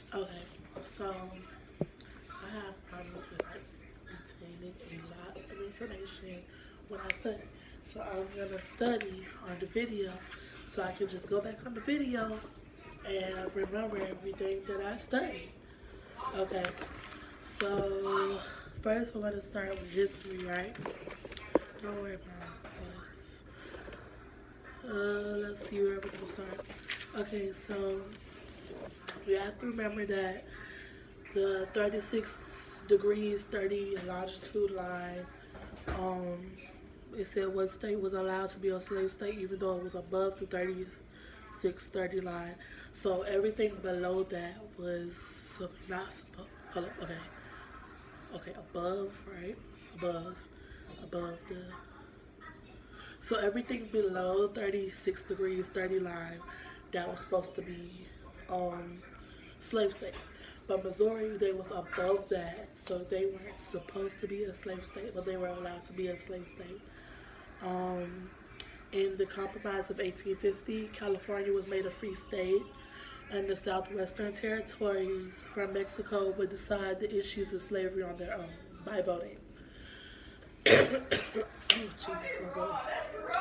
Okay, so I have problems with like retaining a lot of information when I study. So I'm gonna study on the video so I can just go back on the video and remember everything that I studied. Okay, so first we're gonna start with history, right? Don't worry about this. Let's see where we're gonna start. Okay, so we have to remember that the 36 degrees 30 longitude line, um, it said what state was allowed to be a slave state even though it was above the 36 30 line. So everything below that was not supposed. Hold up, okay, okay, above, right? Above, above the. So everything below 36 degrees 30 line, that was supposed to be um, slave states. But Missouri, they was above that, so they weren't supposed to be a slave state, but they were allowed to be a slave state. Um, in the Compromise of 1850, California was made a free state, and the Southwestern territories from Mexico would decide the issues of slavery on their own by voting. Oh, Jesus, my voice.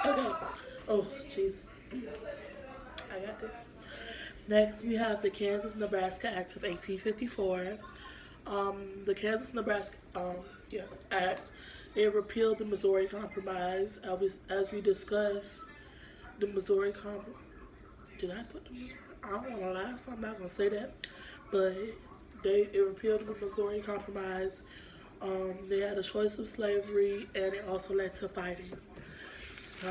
Okay. Oh, Jesus. I got this. Next, we have the Kansas-Nebraska Act of 1854. The Kansas-Nebraska Act, it repealed the Missouri Compromise. As we discussed, the Missouri Compromise. Did I put the Missouri? I don't want to lie, so I'm not going to say that. But it repealed the Missouri Compromise. They had a choice of slavery, and it also led to fighting. So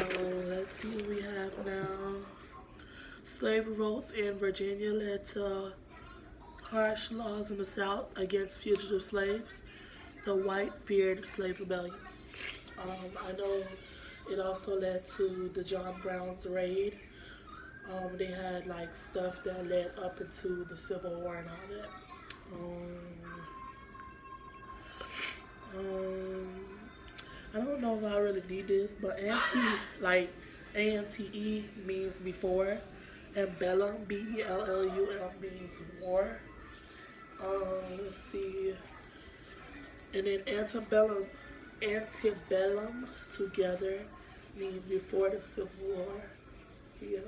let's see what we have now. Slave revolts in Virginia led to harsh laws in the South against fugitive slaves. The white feared slave rebellions. I know it also led to the John Brown's raid. They had like stuff that led up into the Civil War and all that. I don't know if I really need this, but like ante means before, and bellum, bellum means war. Let's see, and then antebellum together means before the Civil War. Yeah.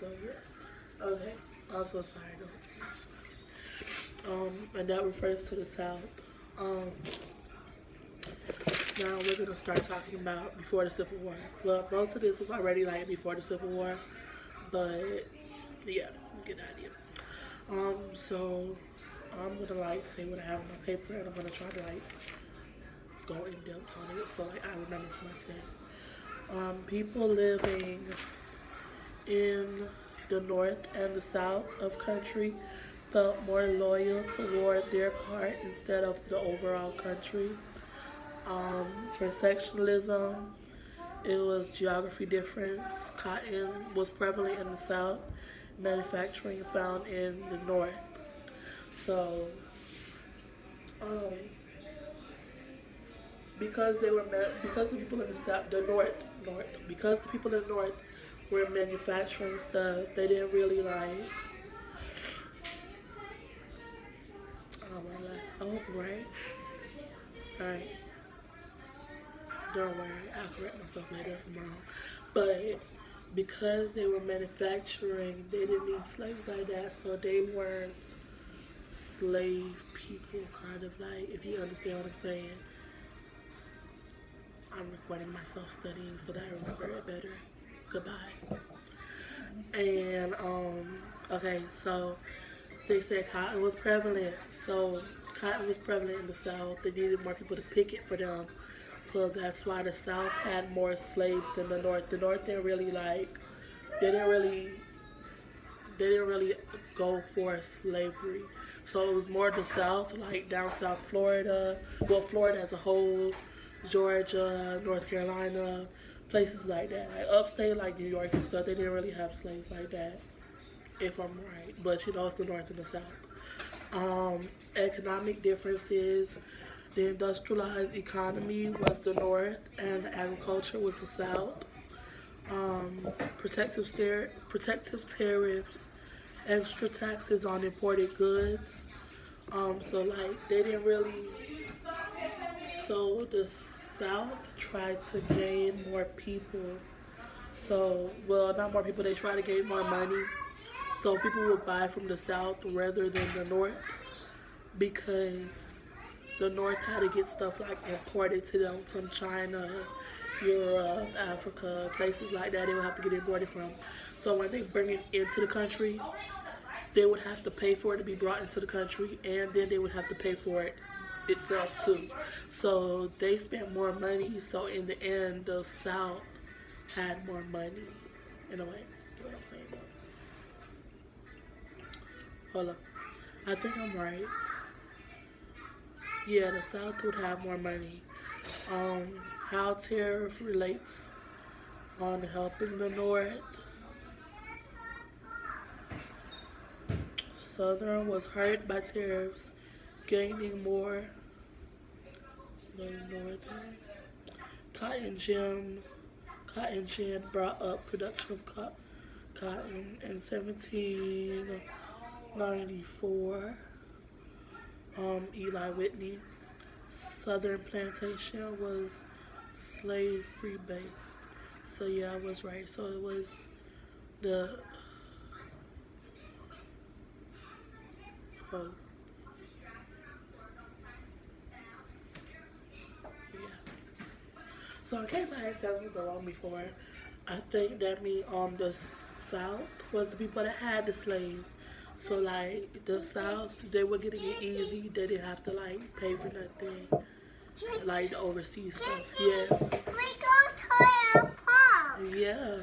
So yeah. Okay. Also sorry though. And that refers to the South. Um, Now we're gonna start talking about before the Civil War. Well, most of this was already like before the Civil War, but yeah, you get the idea. So I'm gonna like say what I have on my paper, and I'm gonna try to like go in depth on it, so like I remember for my test. People living in the North and the South of country felt more loyal toward their part instead of the overall country. For sectionalism, it was geography difference. Cotton was prevalent in the South, manufacturing found in the North. So, um, because the people in the South, because the people in the North were manufacturing stuff, they didn't really like. Oh, right, right. Don't worry, I'll correct myself later if I'm wrong. But because they were manufacturing, they didn't need slaves like that, so they weren't slave people, kind of like, if you understand what I'm saying. I'm recording myself studying so that I remember it better. Goodbye. And, okay, so they said cotton was prevalent. So cotton was prevalent in the South. They needed more people to pick it for them. So that's why the South had more slaves than the North. The North didn't really like, they didn't really, they didn't really go for slavery. So it was more the South, like down South Florida, well, Florida as a whole, Georgia, North Carolina, places like that. Like upstate, like New York and stuff, they didn't really have slaves like that, if I'm right. But you know, it's the North and the South. Economic differences. The industrialized economy was the North, and the agriculture was the South. Protective tariffs extra taxes on imported goods. So like they didn't really. So the South tried to gain more people. So well, not more people. They try to gain more money. So people would buy from the South rather than the North because the North had to get stuff like imported to them from China, Europe, Africa, places like that. They would have to get imported from. So when they bring it into the country, they would have to pay for it to be brought into the country, and then they would have to pay for it itself too. So they spent more money. So in the end, the South had more money. In a way, you know what I'm saying? Though. Hold on, I think I'm right. Yeah, the South would have more money. Um, how tariff relates on helping the North. Southern was hurt by tariffs, gaining more than Northern. Cotton gin, cotton gin brought up production of cotton in 1794. Eli Whitney. Southern plantation was slave free based. So yeah, I was right. So it was the oh, yeah. So in case I had said something wrong before, I think that mean the South was the people that had the slaves. So like the South, they were getting it easy. They didn't have to like pay for nothing, like the overseas stuff. Yes. We go to a park. Yeah.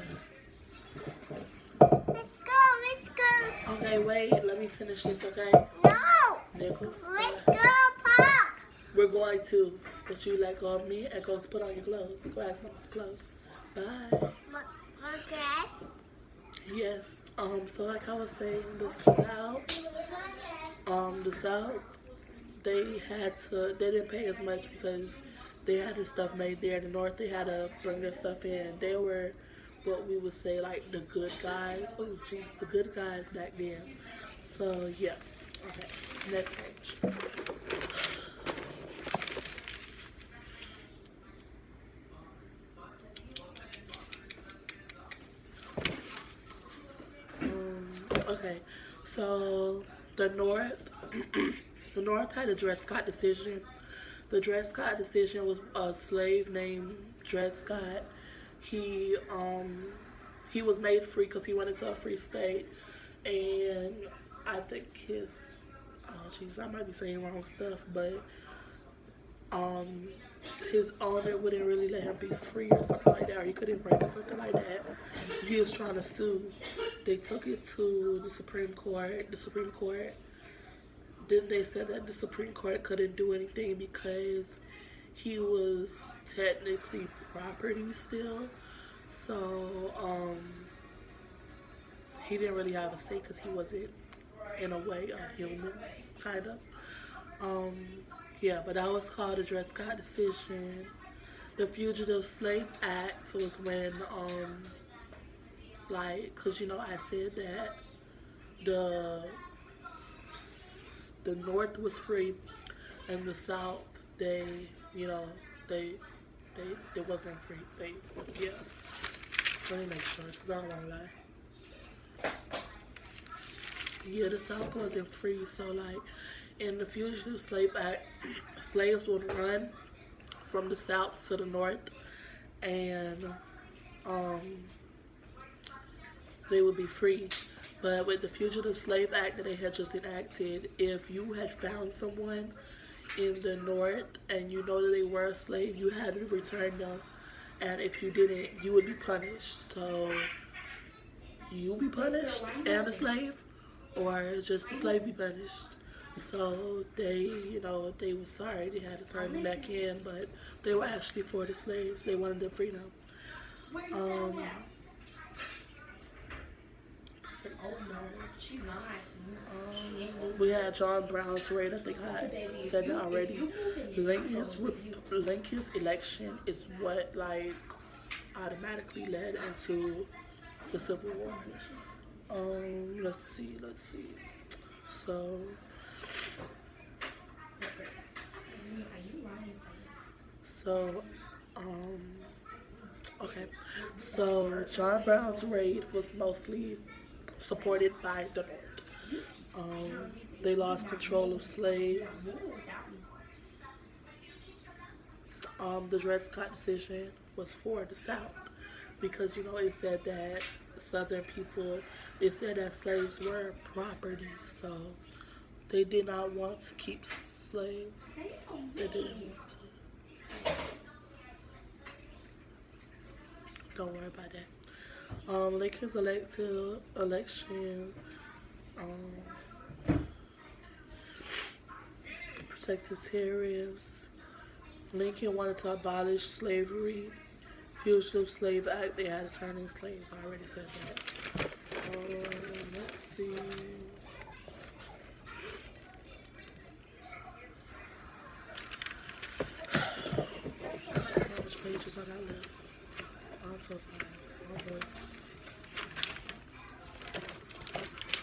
Let's go. Okay, wait. Let me finish this. Okay. No. Nickel. Let's go park. We're going to, but you let go of me and go to put on your clothes. Go ask mom for clothes. Bye. My dress? Yes. So like I was saying, the South, they didn't pay as much because they had their stuff made there. The North, they had to bring their stuff in. They were what we would say like the good guys. Oh jeez, the good guys back then. So yeah. Okay. Next page. Okay, so the North, the North had a Dred Scott decision. The Dred Scott decision was a slave named Dred Scott. He um he was made free because he went into a free state, and I think oh jeez, I might be saying wrong stuff, but um his owner wouldn't really let him be free or something like that, or he couldn't break or something like that. He was trying to sue. They took it to the Supreme Court. The Supreme Court, then they said that the Supreme Court couldn't do anything because he was technically property still. So he didn't really have a say because he wasn't in a way a human, kind of. Um, yeah, but that was called the Dred Scott decision. The Fugitive Slave Act was when, like, cause you know I said that the the North was free, and the South they, you know, they they wasn't free. They yeah. Let me make sure, cause I don't wanna lie. Yeah, the South wasn't free, so like in the Fugitive Slave Act, slaves would run from the South to the North, and um, they would be free. But with the Fugitive Slave Act that they had just enacted, if you had found someone in the North and you know that they were a slave, you had to return them. And if you didn't, you would be punished. So you be punished and a slave, or just the slave be punished. So they, you know, they were sorry they had to turn them back in, but they were actually for the slaves. They wanted their freedom. Um, we had John Brown's raid. I think I said that already. Lincoln's election is what like automatically led into the Civil War. Let's see. So, so, um, okay. So John Brown's raid was mostly supported by the North. They lost control of slaves. The Dred Scott decision was for the South because it said that Southern people, it said that slaves were property, so they did not want to keep slaves. They didn't want to. Don't worry about that. Lincoln's election, protective tariffs. Lincoln wanted to abolish slavery. Fugitive Slave Act, they had to turn in slaves. I already said that. Let's see. Let's see how much pages I got left. I'm so tired. My voice.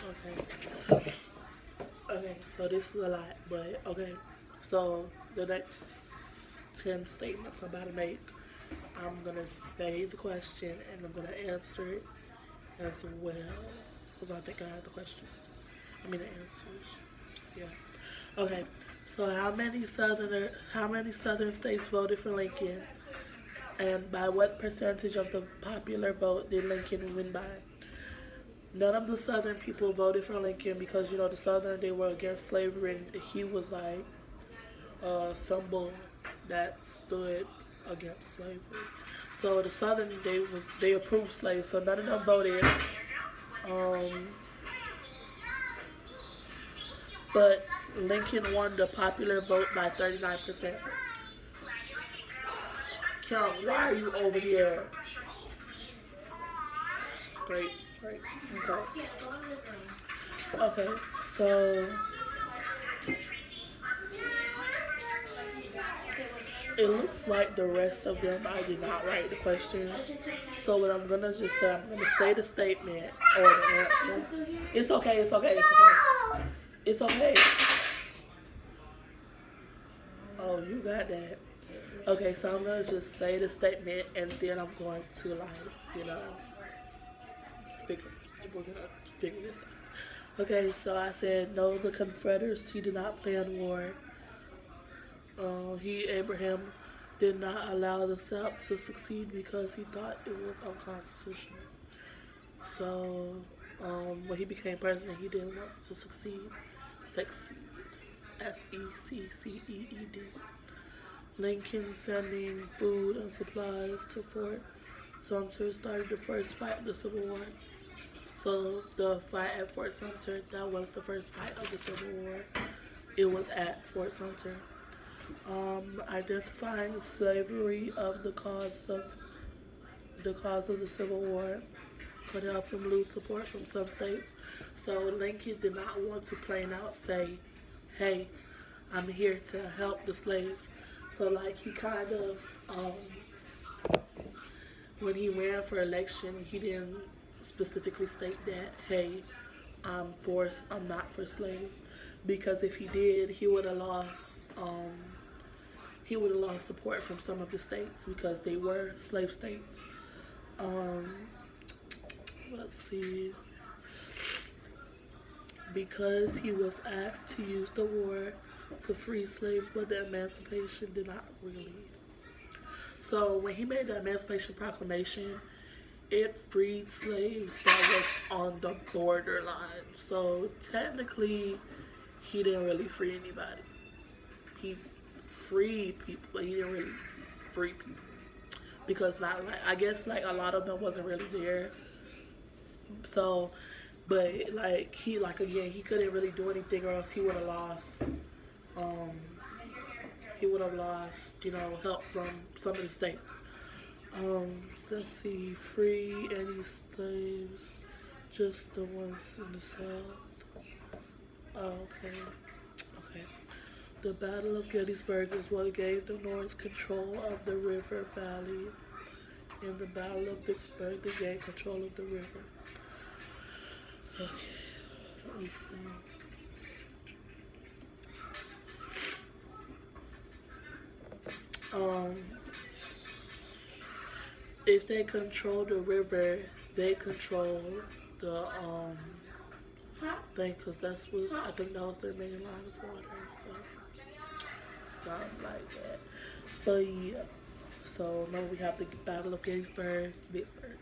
Okay. Okay, so this is a lot, but okay. So the next 10 statements I'm about to make, I'm going to say the question and I'm going to answer it as well. Because I think I have the questions. I mean the answers. Yeah. Okay. So how many southern states voted for Lincoln? And by what percentage of the popular vote did Lincoln win by? None of the southern people voted for Lincoln because the southern, they were against slavery and he was like a symbol that stood against slavery. So the southern, they approved slaves, so none of them voted. But Lincoln won the popular vote by 39%. Kim, why are you over here? Great. Okay. Okay, so it looks like the rest of them I did not write the questions. So what I'm gonna just say, I'm gonna say the statement or the answer. It's okay. It's okay. Oh, you got that. Okay, so I'm gonna just say the statement and then I'm going to we're gonna figure this out. Okay, so I said no, the Confederacy did not plan war. Abraham, did not allow the South to succeed because he thought it was unconstitutional. So when he became president, he didn't want to succeed. Secceed. Lincoln sending food and supplies to Fort Sumter started the first fight of the Civil War. So the fight at Fort Sumter, that was the first fight of the Civil War. It was at Fort Sumter. Identifying slavery of the cause of the Civil War could help him lose support from some states. So Lincoln did not want to plain out say, "Hey, I'm here to help the slaves." So like he kind of when he ran for election, he didn't specifically state that, "Hey, I'm not for slaves," because if he did, he would have lost support from some of the states because they were slave states. Let's see. Because he was asked to use the war to free slaves, but the Emancipation did not really. So when he made the Emancipation Proclamation, it freed slaves that was on the borderline. So technically, he didn't really free anybody. He freed people, but he didn't really free people because I guess like a lot of them wasn't really there. So, but he couldn't really do anything, or else he would have lost. He would have lost, help from some of the states. So let's see, free any slaves, just the ones in the South. Oh, okay. The Battle of Gettysburg is what gave the North control of the river valley. In the Battle of Vicksburg, they gained control of the river. Okay. Um, if they control the river, they control the thing, cause that's what I think that was their main line of water and stuff, something like that. But yeah, so now we have the Battle of Gettysburg, Vicksburg.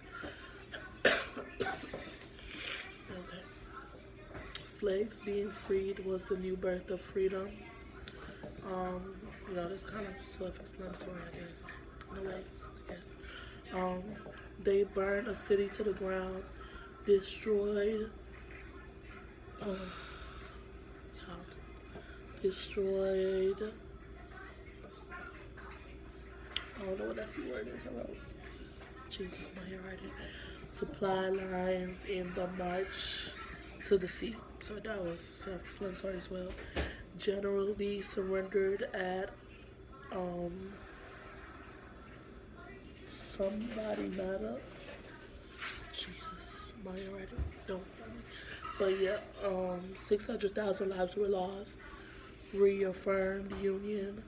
Okay, slaves being freed was the new birth of freedom. Um, that's kind of self-explanatory, I guess, in a way. I guess. They burned a city to the ground, destroyed, uh, destroyed. I don't know what that C word is. Hello, Jesus, my handwriting. Supply lines in the march to the sea. So that was self-explanatory as well. Generally surrendered at um somebody Maddox. Jesus, my handwriting. Don't. But yeah, 600,000 lives were lost. Reaffirmed union,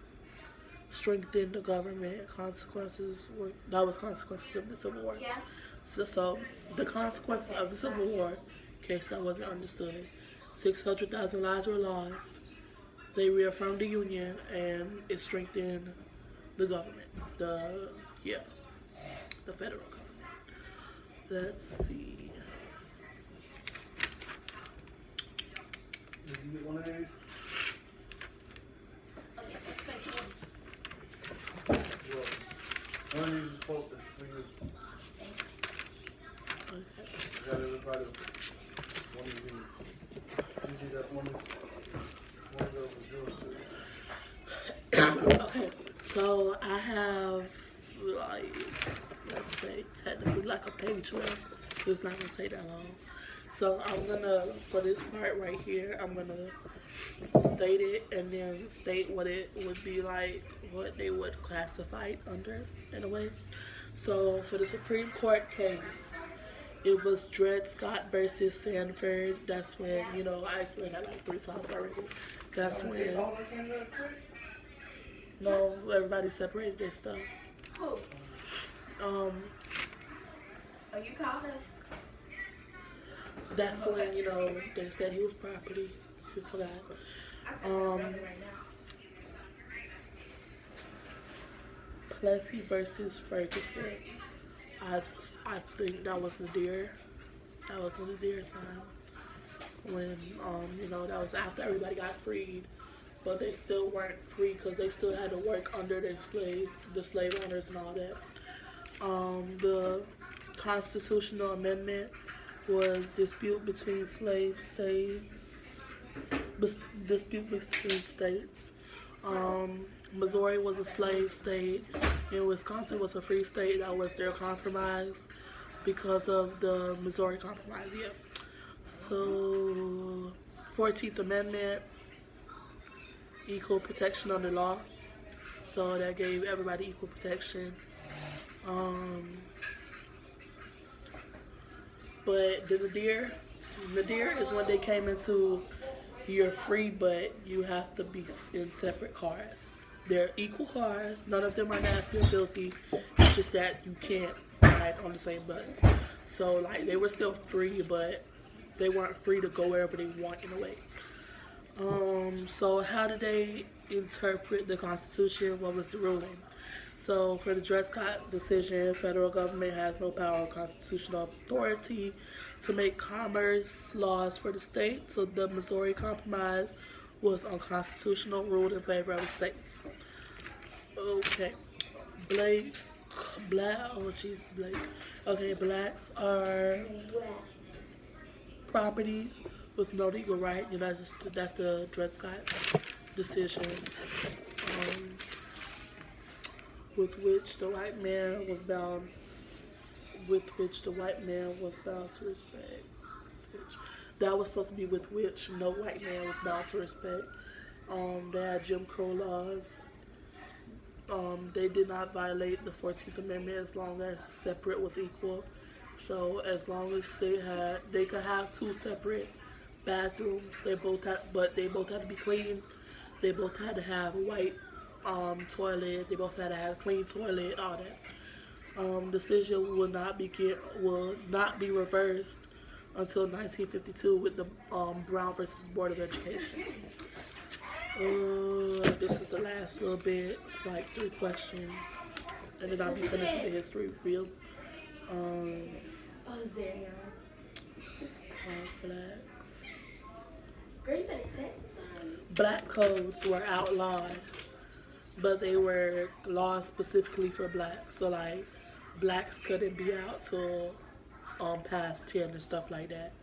strengthened the government. That was consequences of the Civil War. Yeah. So the consequences of the Civil War, in case that wasn't understood, 600,000 lives were lost. They reaffirmed the union and it strengthened the government. The federal government. Let's see. Did you get one of these? One of these is supposed to for you. I got everybody one of these. You got one of those was yours. Okay, so I have let's say technically like a page left. It's not gonna take that long. So I'm gonna, for this part right here, I'm gonna state it and then state what it would be like, what they would classify it under in a way. So for the Supreme Court case, it was Dred Scott versus Sanford. That's when, I explained that like 3 times already. That's when, no, everybody separated their stuff. Who? Oh, you called her? That's when, they said he was property. You forgot. Plessy versus Ferguson. I think that was Nadir. That was Nadir's time. When, that was after everybody got freed. But they still weren't free because they still had to work under their slaves, the slave owners and all that. The constitutional amendment was dispute between states. Missouri was a slave state, and Wisconsin was a free state. That was their compromise because of the Missouri Compromise. Yeah. So, 14th Amendment, equal protection under law. So that gave everybody equal protection. But the Nadir is when they came into, you're free, but you have to be in separate cars. They're equal cars. None of them are nasty or filthy. It's just that you can't ride on the same bus. So, like, they were still free, but they weren't free to go wherever they want in a way. So how did they interpret the Constitution? What was the ruling? So for the Dred Scott decision, federal government has no power or constitutional authority to make commerce laws for the state. So the Missouri Compromise was unconstitutional, ruled in favor of the states. Okay, Blake. Okay, blacks are property with no legal right. That's the Dred Scott decision, with which the white man was bound to respect. That was supposed to be with which no white man was bound to respect. They had Jim Crow laws. They did not violate the 14th Amendment as long as separate was equal. So as long as they could have two separate bathrooms. They both had to be clean. They both had to have a white toilet. They both had to have a clean toilet. All that. Decision will not be reversed until 1952 with the Brown versus Board of Education. This is the last little bit. It's like 3 questions, and then I'll be finished with the history review. Zero. Blacks. Great been in Texas. Black codes were outlawed, but they were laws specifically for blacks. So like, blacks couldn't be out till past 10 and stuff like that.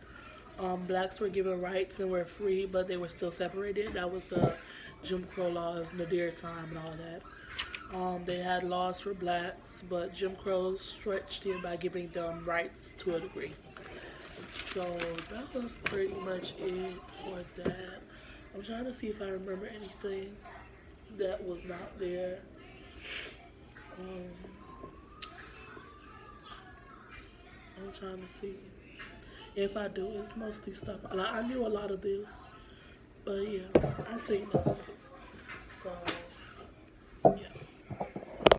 Blacks were given rights and were free, but they were still separated. That was the Jim Crow laws, Nadir time, and all that. They had laws for blacks, but Jim Crow stretched it by giving them rights to a degree. So that was pretty much it for that. I'm trying to see if I remember anything that was not there. I'm trying to see. If I do, it's mostly stuff. Like, I knew a lot of this, but yeah, I think that's it. So.